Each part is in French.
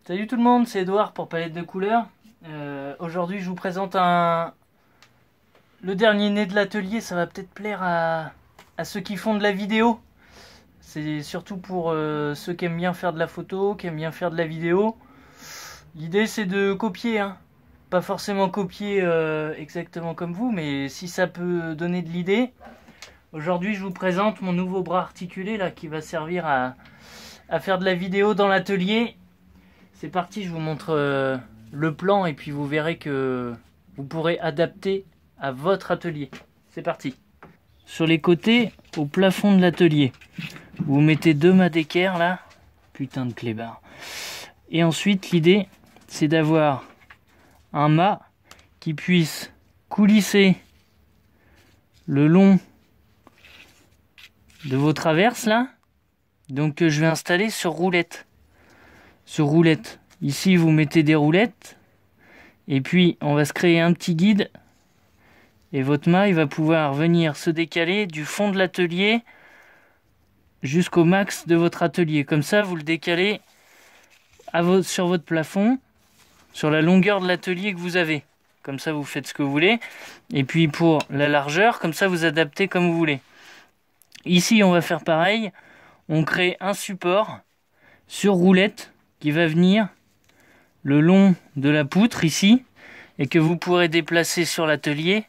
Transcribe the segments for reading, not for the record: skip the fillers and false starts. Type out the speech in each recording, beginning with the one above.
Salut tout le monde, c'est Edouard pour Palette de Couleurs. Aujourd'hui je vous présente le dernier né de l'atelier. Ça va peut-être plaire à ceux qui font de la vidéo. C'est surtout pour ceux qui aiment bien faire de la photo, qui aiment bien faire de la vidéo. L'idée c'est de copier, hein. Pas forcément copier exactement comme vous, mais si ça peut donner de l'idée. Aujourd'hui je vous présente mon nouveau bras articulé là, qui va servir à faire de la vidéo dans l'atelier. C'est parti, je vous montre le plan et puis vous verrez que vous pourrez adapter à votre atelier. C'est parti. Sur les côtés, au plafond de l'atelier, vous mettez 2 mâts d'équerre là. Putain de clébard. Et ensuite, l'idée, c'est d'avoir un mât qui puisse coulisser le long de vos traverses là. Donc je vais installer sur roulette. Ici vous mettez des roulettes et puis on va se créer un petit guide et votre mât il va pouvoir venir se décaler du fond de l'atelier jusqu'au max de votre atelier. Comme ça vous le décalez sur votre plafond, sur la longueur de l'atelier que vous avez. Comme ça vous faites ce que vous voulez. Et puis pour la largeur, comme ça vous adaptez comme vous voulez. Ici on va faire pareil, on crée un support sur roulette qui va venir le long de la poutre ici et que vous pourrez déplacer sur l'atelier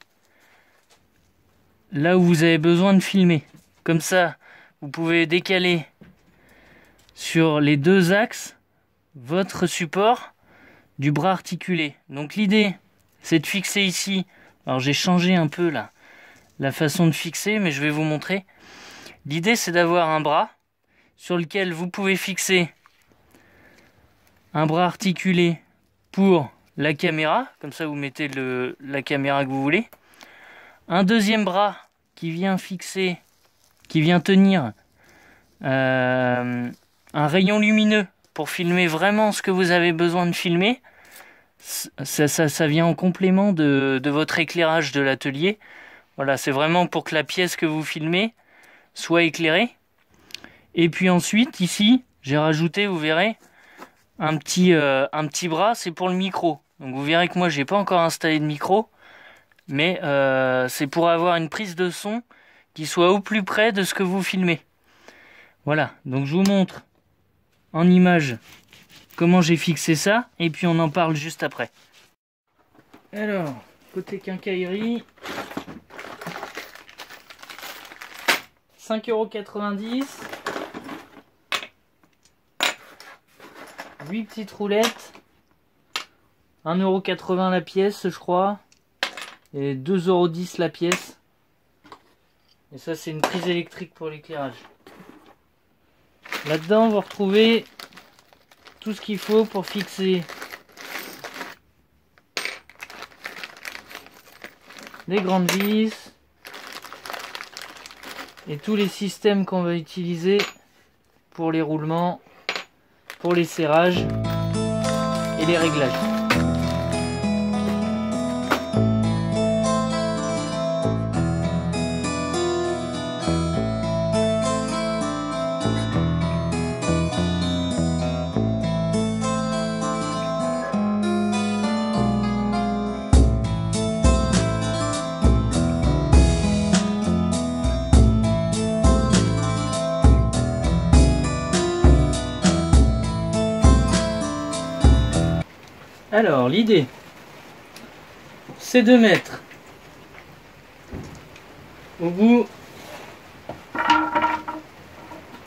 là où vous avez besoin de filmer. Comme ça, vous pouvez décaler sur les 2 axes votre support du bras articulé. Donc l'idée, c'est de fixer ici. Alors j'ai changé un peu là la façon de fixer, mais je vais vous montrer. L'idée, c'est d'avoir un bras sur lequel vous pouvez fixer un bras articulé pour la caméra, comme ça vous mettez la caméra que vous voulez. Un deuxième bras qui vient tenir un rayon lumineux pour filmer vraiment ce que vous avez besoin de filmer. Ça vient en complément de votre éclairage de l'atelier. Voilà, c'est vraiment pour que la pièce que vous filmez soit éclairée. Et puis ensuite, ici, j'ai rajouté, vous verrez, un petit bras, c'est pour le micro. Donc vous verrez que moi j'ai pas encore installé de micro, mais c'est pour avoir une prise de son qui soit au plus près de ce que vous filmez. Voilà, donc je vous montre en image comment j'ai fixé ça, et puis on en parle juste après. Alors, côté quincaillerie, 5,90 €. 8 petites roulettes, 1,80 € la pièce je crois, et 2,10 € la pièce. Et ça c'est une prise électrique pour l'éclairage. Là-dedans vous retrouvez tout ce qu'il faut pour fixer les grandes vis et tous les systèmes qu'on va utiliser pour les roulements, pour les serrages et les réglages. Alors l'idée, c'est de mettre au bout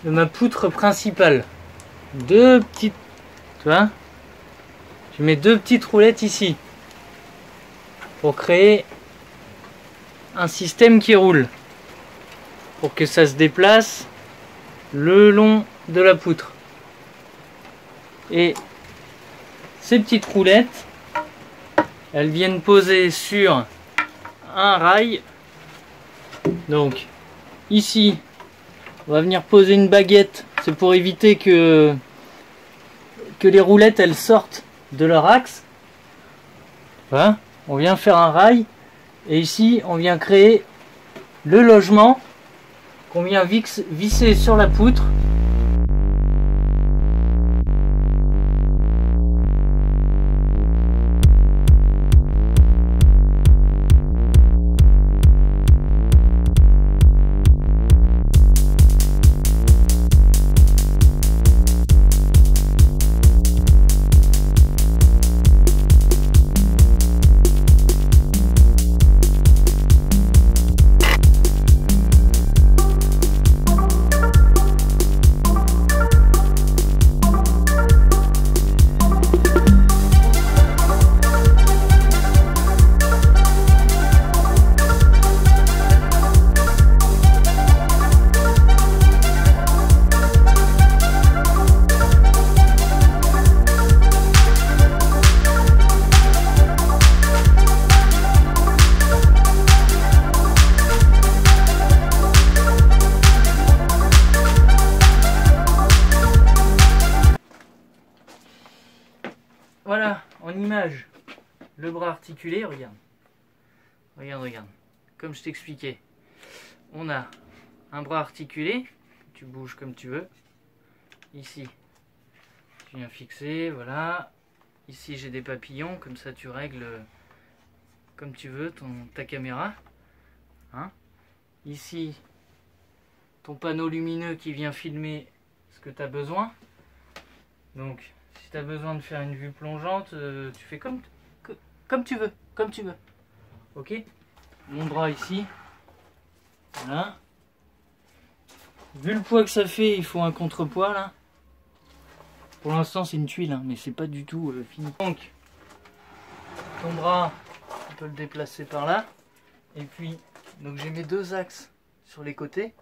de ma poutre principale 2 petites, tu vois, je mets 2 petites roulettes ici pour créer un système qui roule, pour que ça se déplace le long de la poutre. Et ces petites roulettes, elles viennent poser sur un rail. Donc ici, on va venir poser une baguette. C'est pour éviter que les roulettes elles sortent de leur axe. Voilà, on vient faire un rail et ici on vient créer le logement qu'on vient visser sur la poutre image le bras articulé, regarde. Regarde. Comme je t'expliquais, on a un bras articulé, tu bouges comme tu veux. Ici, tu viens fixer, voilà. Ici, j'ai des papillons, comme ça tu règles comme tu veux ta caméra. Hein? Ici, ton panneau lumineux qui vient filmer ce que tu as besoin. Donc, si tu as besoin de faire une vue plongeante, tu fais comme tu veux, Ok? Mon bras ici. Voilà. Vu le poids que ça fait, il faut un contrepoids là. Pour l'instant, c'est une tuile, hein, mais c'est pas du tout fini. Donc, ton bras, tu peux le déplacer par là. Et puis, donc j'ai mes deux axes sur les côtés.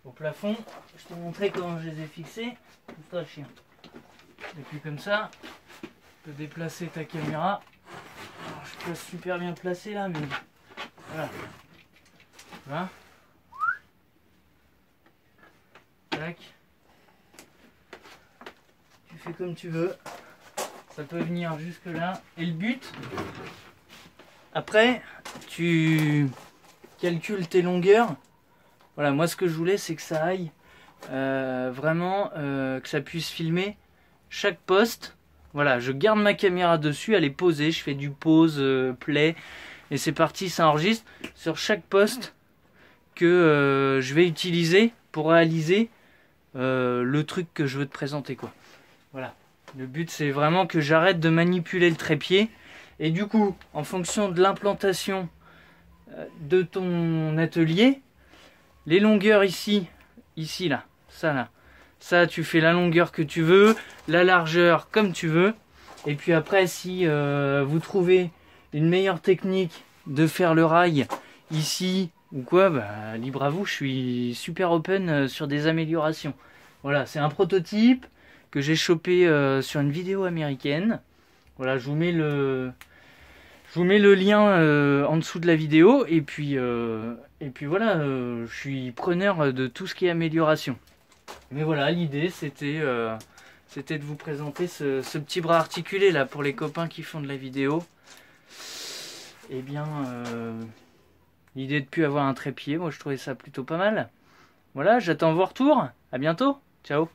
Au plafond, je t'ai montré comment je les ai fixés. Pousse-toi le chien. Et puis comme ça, tu peux déplacer ta caméra. Alors, je suis pas super bien placé là, mais voilà. Voilà. Tac. Tu fais comme tu veux. Ça peut venir jusque là. Et le but, après, tu calcules tes longueurs. Voilà, moi ce que je voulais, c'est que ça aille vraiment, que ça puisse filmer chaque poste. Voilà, je garde ma caméra dessus, elle est posée, je fais du pause, play, et c'est parti, ça enregistre sur chaque poste que je vais utiliser pour réaliser le truc que je veux te présenter, quoi. Voilà, le but c'est vraiment que j'arrête de manipuler le trépied, et du coup, en fonction de l'implantation de ton atelier, les longueurs ici là, ça tu fais la longueur que tu veux, la largeur comme tu veux. Et puis après, si vous trouvez une meilleure technique de faire le rail ici ou quoi, bah, libre à vous, je suis super open sur des améliorations. Voilà, c'est un prototype que j'ai chopé sur une vidéo américaine. Voilà, je vous mets le lien en dessous de la vidéo, et puis voilà, je suis preneur de tout ce qui est amélioration. Mais voilà, l'idée c'était de vous présenter ce petit bras articulé là pour les copains qui font de la vidéo. Eh bien, l'idée de plus avoir un trépied, moi je trouvais ça plutôt pas mal. Voilà, j'attends vos retours. À bientôt. Ciao.